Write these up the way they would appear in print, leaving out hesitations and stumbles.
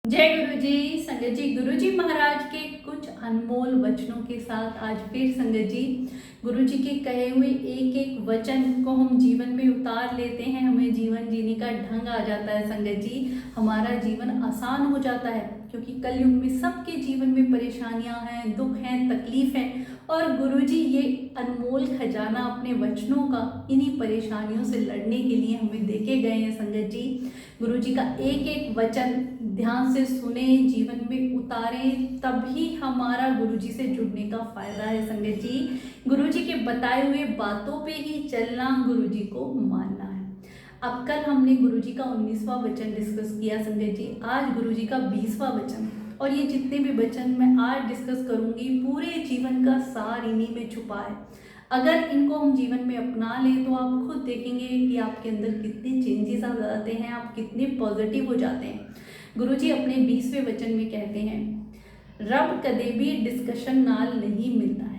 जय गुरु जी। संगत जी, गुरु जी महाराज के कुछ अनमोल वचनों के साथ आज फिर संगत जी गुरु जी के कहे हुए एक एक वचन को हम जीवन में उतार लेते हैं, हमें जीवन जीने का ढंग आ जाता है। संगत जी, हमारा जीवन आसान हो जाता है, क्योंकि कलयुग में सबके जीवन में परेशानियां हैं, दुख हैं, तकलीफ है, और गुरु जी ये अनमोल खजाना अपने वचनों का इन्हीं परेशानियों से लड़ने के लिए हमें देके गए हैं। संगत जी, गुरु जी का एक एक वचन ध्यान से सुने, जीवन में उतारें, तभी हमारा गुरु जी से जुड़ने का फायदा है। संगत जी, गुरु जी के बताए हुए बातों पे ही चलना, गुरु जी को मानना है। अब कल हमने गुरु जी का 19वां वचन डिस्कस किया। संगत जी, आज गुरु जी का 20वां वचन, और ये जितने भी वचन मैं आज डिस्कस करूंगी पूरे जीवन का सार इन्हीं में छुपा है। अगर इनको हम जीवन में अपना लें तो आप खुद देखेंगे कि आपके अंदर कितने चेंजेस आ जाते हैं, आप कितने पॉजिटिव हो जाते हैं। गुरुजी अपने 20वें वचन में कहते हैं, रब कदे भी डिस्कशन नाल नहीं मिलता है।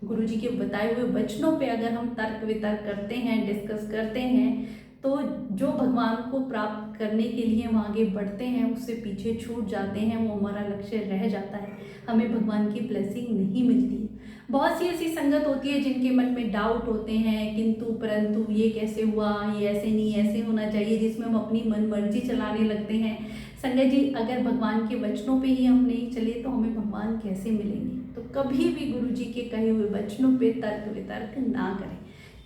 गुरुजी के बताए हुए वचनों पे अगर हम तर्क वितर्क करते हैं, डिस्कस करते हैं, तो जो भगवान को प्राप्त करने के लिए हम आगे बढ़ते हैं उससे पीछे छूट जाते हैं, वो हमारा लक्ष्य रह जाता है, हमें भगवान की ब्लेसिंग नहीं मिलती है। बहुत सी ऐसी संगत होती है जिनके मन में डाउट होते हैं, किंतु परंतु ये कैसे हुआ, ये ऐसे नहीं, ऐसे होना चाहिए, जिसमें हम अपनी मन मर्जी चलाने लगते हैं। संगत जी, अगर भगवान के वचनों पे ही हम नहीं चले तो हमें भगवान कैसे मिलेंगे? तो कभी भी गुरु जी के कहे हुए वचनों पे तर्क वितर्क ना करें,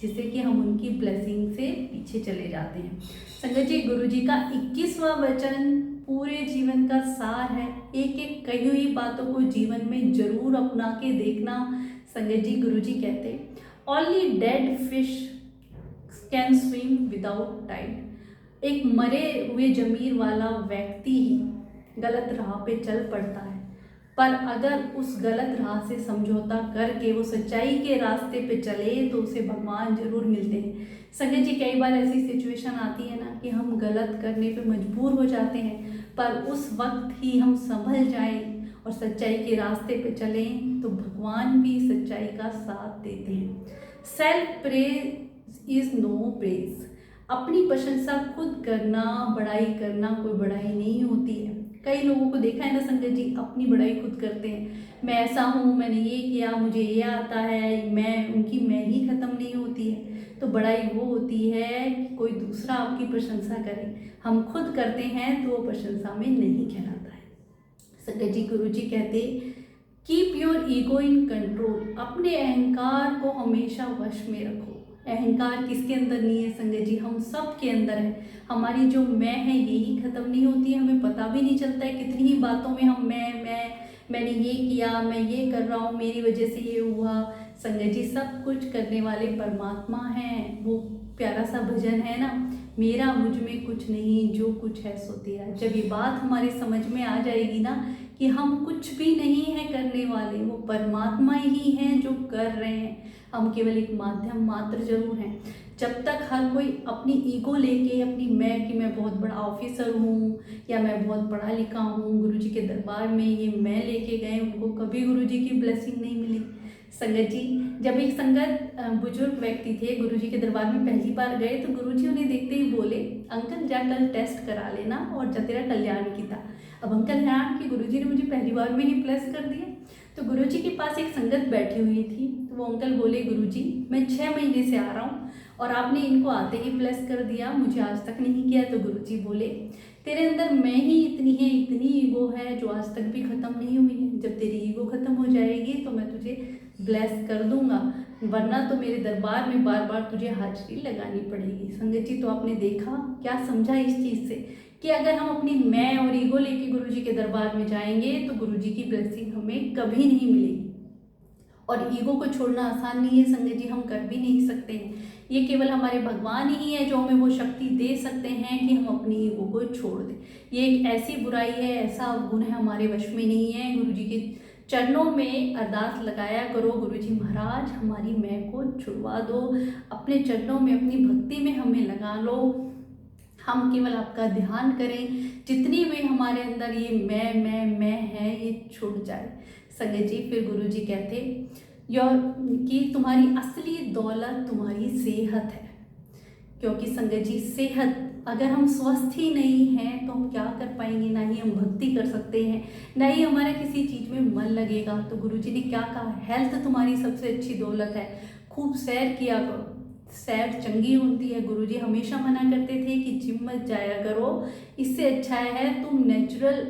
जिससे कि हम उनकी ब्लेसिंग से पीछे चले जाते हैं। संगत जी, गुरु जी का 21वां वचन पूरे जीवन का सार है। एक एक कही हुई बातों को जीवन में जरूर अपना के देखना। संगत जी, गुरु जी कहते, only dead fish can swim without tide. एक मरे हुए जमीर वाला व्यक्ति ही गलत राह पे चल पड़ता है, पर अगर उस गलत राह से समझौता करके वो सच्चाई के रास्ते पे चले तो उसे भगवान जरूर मिलते हैं। संगत जी, कई बार ऐसी सिचुएशन आती है ना कि हम गलत करने पे मजबूर हो जाते हैं, पर उस वक्त ही हम संभल जाएं और सच्चाई के रास्ते पे चलें तो भगवान भी सच्चाई का साथ देते हैं। Self praise is no praise. अपनी प्रशंसा खुद करना, बड़ाई करना कोई बड़ाई नहीं होती है। कई लोगों को देखा है ना संगत जी, अपनी बड़ाई खुद करते हैं, मैं ऐसा हूँ, मैंने ये किया, मुझे ये आता है, मैं उनकी मैं ही खत्म नहीं होती है। तो बड़ाई वो होती है कि कोई दूसरा आपकी प्रशंसा करे, हम खुद करते हैं तो वो प्रशंसा में नहीं कहलाता है। संगत जी, गुरु जी कहते, keep your ego in control. अपने अहंकार को हमेशा वश में रखो। अहंकार किसके अंदर नहीं है संगत जी? हम सब के अंदर है। हमारी जो मैं है यही खत्म नहीं होती है, हमें पता भी नहीं चलता है। कितनी ही बातों में हम मैंने ये किया, मैं ये कर रहा हूँ, मेरी वजह से ये हुआ। संगत जी, सब कुछ करने वाले परमात्मा हैं। वो प्यारा सा भजन है ना, मेरा मुझ में कुछ नहीं, जो कुछ है सो तेरा। जब ये बात हमारी समझ में आ जाएगी ना कि हम कुछ भी नहीं है करने वाले, वो परमात्मा ही हैं जो कर रहे हैं, हम केवल एक माध्यम मात्र जरूर हैं। जब तक हर कोई अपनी ईगो लेके, अपनी मैं कि मैं बहुत बड़ा ऑफिसर हूँ या मैं बहुत पढ़ा लिखा हूँ, गुरुजी के दरबार में ये मैं लेके गए, उनको कभी गुरुजी की ब्लेसिंग नहीं मिली। संगत जी, जब एक संगत बुजुर्ग व्यक्ति थे, गुरुजी के दरबार में पहली बार गए तो गुरुजी उन्हें देखते ही बोले, अंकल जा कल टेस्ट करा लेना और जा तेरा कल्याण की था। अब अंकल हैरान कि गुरुजी ने मुझे पहली बार में ही ब्लेस कर दिया। तो गुरुजी के पास एक संगत बैठी हुई थी, तो वो अंकल बोले, गुरुजी मैं 6 महीने से आ रहा हूँ और आपने इनको आते ही ब्लेस कर दिया, मुझे आज तक नहीं किया। तो गुरुजी बोले, तेरे अंदर मैं ही इतनी है, इतनी ईगो है जो आज तक भी खत्म नहीं हुई है। जब तेरी ईगो खत्म हो जाएगी तो मैं तुझे ब्लेस कर दूंगा, वरना तो मेरे दरबार में बार बार तुझे हाजिरी लगानी पड़ेगी। संगत जी, तो आपने देखा क्या समझा इस चीज़ से कि अगर हम अपनी मैं और ईगो लेके गुरुजी के दरबार में जाएंगे तो गुरुजी की ब्लेसिंग हमें कभी नहीं मिलेगी। और ईगो को छोड़ना आसान नहीं है संगत जी, हम कर भी नहीं सकते हैं। ये केवल हमारे भगवान ही है जो हमें वो शक्ति दे सकते हैं कि हम अपनी ईगो को छोड़ दें। ये एक ऐसी बुराई है, ऐसा गुण है, हमारे वश में नहीं है। गुरुजी के चरणों में अरदास लगाया करो, गुरुजी महाराज हमारी मैं को छुड़वा दो, अपने चरणों में अपनी भक्ति में हमें लगा लो, हम केवल आपका ध्यान करें, जितनी भी हमारे अंदर ये मैं है ये छूट जाए। संगत जी, फिर गुरु जी कहते कि तुम्हारी असली दौलत तुम्हारी सेहत है, क्योंकि संगत जी सेहत अगर हम स्वस्थ ही नहीं हैं तो हम क्या कर पाएंगे, ना ही हम भक्ति कर सकते हैं, ना ही हमारा किसी चीज़ में मन लगेगा। तो गुरुजी ने क्या कहा, हेल्थ तुम्हारी सबसे अच्छी दौलत है, खूब सैर किया करो, सैर चंगी होती है। गुरुजी हमेशा मना करते थे कि जिम मत जाया करो, इससे अच्छा है तुम नेचुरल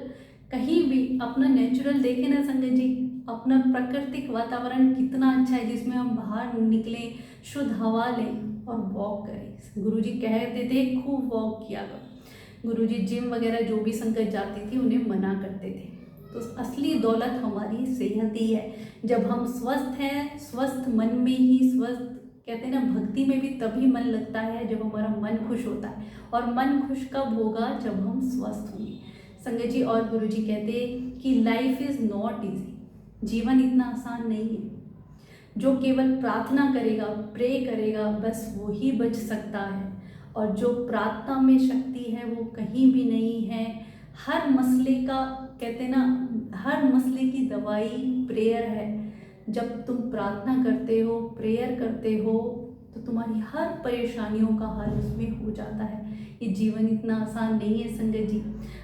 कहीं भी अपना नेचुरल देखें ना संगत जी, अपना प्राकृतिक वातावरण कितना अच्छा है जिसमें हम बाहर निकलें, शुद्ध हवा लें और वॉक करें। गुरुजी कहते थे खूब वॉक किया करो। गुरुजी जिम वगैरह जो भी संगत जाती थी उन्हें मना करते थे। तो असली दौलत हमारी सेहत ही है। जब हम स्वस्थ हैं, स्वस्थ मन में ही स्वस्थ, कहते हैं ना भक्ति में भी तभी मन लगता है जब हमारा मन खुश होता है। और मन खुश कब होगा, जब हम स्वस्थ होंगे संगत जी। और गुरुजी कहते कि लाइफ इज़ नॉट ईजी, जीवन इतना आसान नहीं है। जो केवल प्रार्थना करेगा, प्रे करेगा, बस वो ही बच सकता है। और जो प्रार्थना में शक्ति है वो कहीं भी नहीं है। हर मसले का, कहते हैं ना, हर मसले की दवाई प्रेयर है। जब तुम प्रार्थना करते हो, प्रेयर करते हो, तो तुम्हारी हर परेशानियों का हल उसमें हो जाता है। ये जीवन इतना आसान नहीं है संगत जी।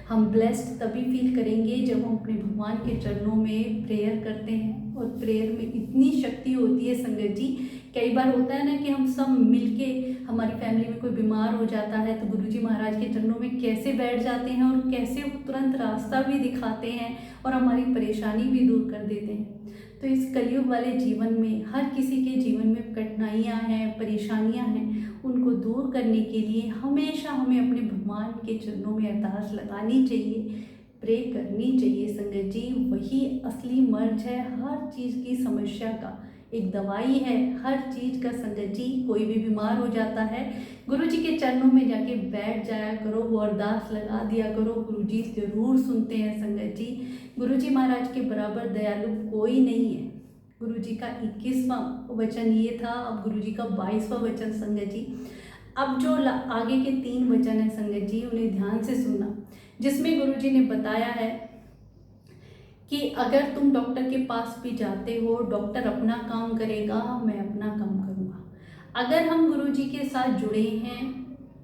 हम ब्लेस्ड तभी फील करेंगे जब हम अपने भगवान के चरणों में प्रेयर करते हैं। और प्रेयर में इतनी शक्ति होती है संगत जी। कई बार होता है ना कि हम सब मिलके, हमारी फैमिली में कोई बीमार हो जाता है तो गुरुजी महाराज के चरणों में कैसे बैठ जाते हैं और कैसे वो तुरंत रास्ता भी दिखाते हैं और हमारी परेशानी भी दूर कर देते हैं। तो इस कलयुग वाले जीवन में हर किसी के जीवन में कठिनाइयाँ हैं, परेशानियाँ हैं, उनको दूर करने के लिए हमेशा हमें अपने भगवान के चरणों में अरदास लगानी चाहिए, प्रे करनी चाहिए संगत जी। वही असली मर्ज है हर चीज़ की समस्या का, एक दवाई है हर चीज़ का संगत जी। कोई भी बीमार हो जाता है, गुरुजी के चरणों में जाके बैठ जाया करो, वो अरदास लगा दिया करो, गुरुजी ज़रूर सुनते हैं संगत जी। गुरुजी महाराज के बराबर दयालु कोई नहीं है। गुरुजी का 21वां वचन ये था, अब गुरुजी का 22वां वचन संगत जी। अब जो आगे के 3 वचन है संगत जी, उन्हें ध्यान से सुनना, जिसमें गुरुजी ने बताया है कि अगर तुम डॉक्टर के पास भी जाते हो, डॉक्टर अपना काम करेगा, मैं अपना काम करूँगा। अगर हम गुरुजी के साथ जुड़े हैं,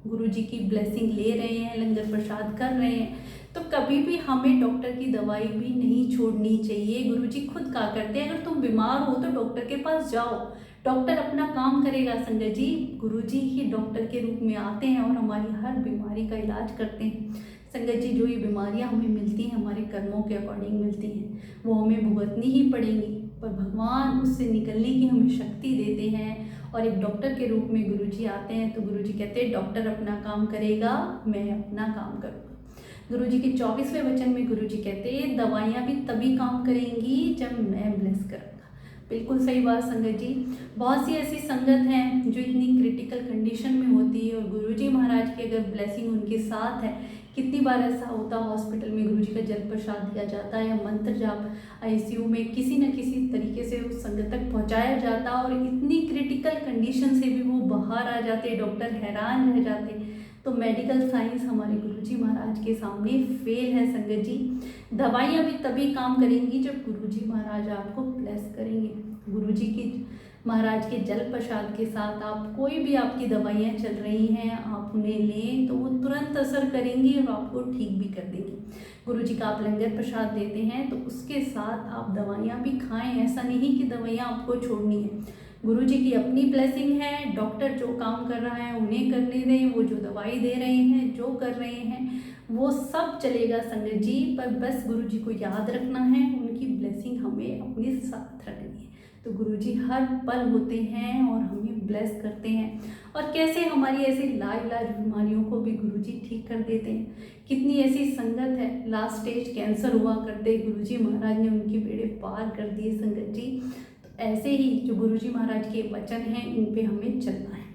गुरुजी की ब्लेसिंग ले रहे हैं, लंगर प्रसाद कर रहे हैं, तो कभी भी हमें डॉक्टर की दवाई भी नहीं छोड़नी चाहिए। गुरुजी खुद कहा करते हैं अगर तुम बीमार हो तो डॉक्टर के पास जाओ, डॉक्टर अपना काम करेगा संगत जी। गुरुजी ही डॉक्टर के रूप में आते हैं और हमारी हर बीमारी का इलाज करते हैं संगत जी। जो ये बीमारियां हमें मिलती हैं हमारे कर्मों के अकॉर्डिंग मिलती हैं, वो हमें भुगतनी ही पड़ेंगी, पर भगवान उससे निकलने की हमें शक्ति देते हैं। और एक डॉक्टर के रूप में गुरुजी आते हैं तो गुरुजी कहते हैं डॉक्टर अपना काम करेगा, मैं अपना काम करूँगा। गुरुजी के 24वें वचन में गुरुजी कहते हैं दवाइयाँ भी तभी काम करेंगी जब मैं ब्लेस करूँगा। बिल्कुल सही बात संगत जी। बहुत सी ऐसी संगत हैं जो इतनी क्रिटिकल कंडीशन में होती है और गुरुजी महाराज की अगर ब्लेसिंग उनके साथ है, कितनी बार ऐसा होता है हॉस्पिटल में गुरुजी का जल प्रसाद दिया जाता है या मंत्र जाप आईसीयू में किसी न किसी तरीके से उस संगत तक पहुंचाया जाता और इतनी क्रिटिकल कंडीशन से भी वो बाहर आ जाते, डॉक्टर हैरान रह जाते। तो मेडिकल साइंस हमारे गुरुजी महाराज के सामने फेल है संगत जी। दवाइयाँ भी तभी काम करेंगी जब गुरुजी महाराज आपको ब्लेस करेंगे। गुरुजी की महाराज के जल प्रसाद के साथ आप कोई भी आपकी दवाइयाँ चल रही हैं, आप उन्हें लें तो वो तुरंत असर करेंगी और आपको ठीक भी कर देंगी। गुरुजी का आप लंगर प्रसाद देते हैं तो उसके साथ आप दवाइयाँ भी खाएं, ऐसा नहीं कि दवाइयाँ आपको छोड़नी है। गुरुजी की अपनी ब्लेसिंग है, डॉक्टर जो काम कर रहा है उन्हें करने दें, वो जो दवाई दे रहे हैं, जो कर रहे हैं वो सब चलेगा संगत जी। पर बस गुरुजी को याद रखना है, उनकी ब्लेसिंग हमें अपने साथ रखनी है। तो गुरुजी हर पल होते हैं और हमें ब्लेस करते हैं। और कैसे हमारी ऐसी लाइलाज बीमारियों को भी गुरुजी ठीक कर देते हैं। कितनी ऐसी संगत है, लास्ट स्टेज कैंसर हुआ करते, गुरुजी महाराज ने उनकी बेड़े पार कर दिए संगत जी। तो ऐसे ही जो गुरुजी महाराज के वचन हैं इन पे हमें चलना है।